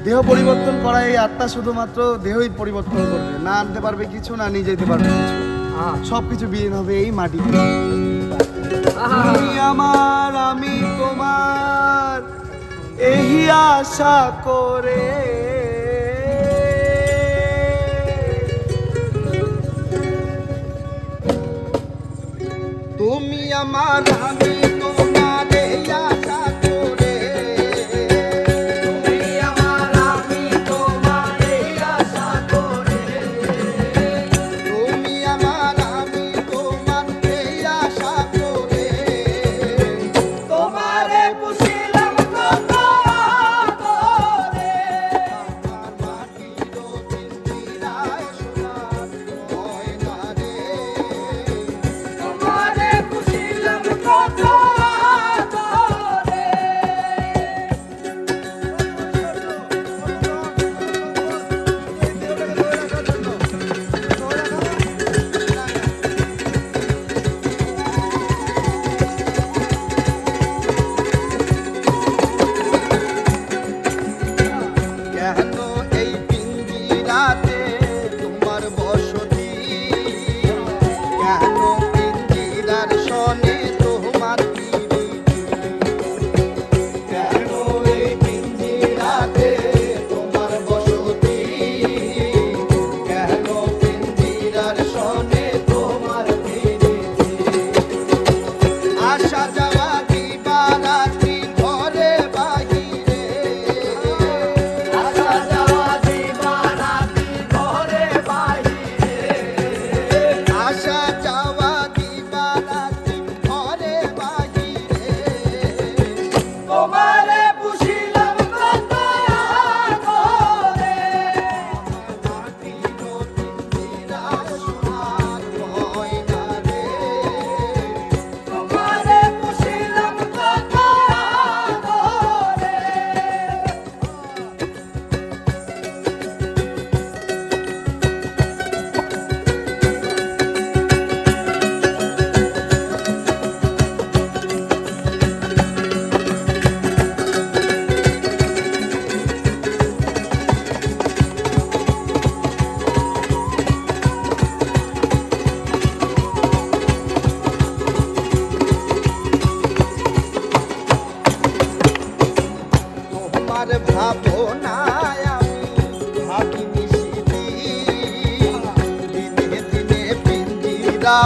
দেহ পরিবর্তন করা, এই আত্মা শুধুমাত্র দেহই পরিবর্তন করবে, না আনতে পারবে কিছু, না নিয়ে যেতে পারবে কিছু, সবকিছু বিলীন হবে এই মাটিতে। তুমি আমার, আমি তোমার, এই আশা করে তুমি আমার, আমি তোমার, এই আশা করে তুমি আমার, আমি তোমার, এই আশা করে তুমি আমার, আমি তোমার, এই আশা করে তোমারে পুষিলাম কত আদরে আমার মাটির পিঞ্জিরায় সোনার ময়না রে তোমারে পুষিলাম কত আদরে। কেন এই পিঞ্জিরাতে তোমার বসতি, কেন পিঞ্জিরার সনে তোমার পিরিতি, কেন এই পিঞ্জিরাতে তোমার বসতি, কেন পিঞ্জিরার সনে তোমার পিরিতি, আসা যাওয়া দিবারাত্রি ঘরে বাহিরে, আসা যাওয়া দিবারাত্রি ঘরে বাহিরে, আসা যাওয়া দিবারাত্রি ঘরে বাহিরে তোমারে পুষিলাম কত আদরে মাটির পিঞ্জিরায় সোনার ময়না রে তোমারে পুষিলাম কত আদরে। তোমার ভাবনায় আমি ভাবি নিশিদিন, দিনে দিনে পিঞ্জিরা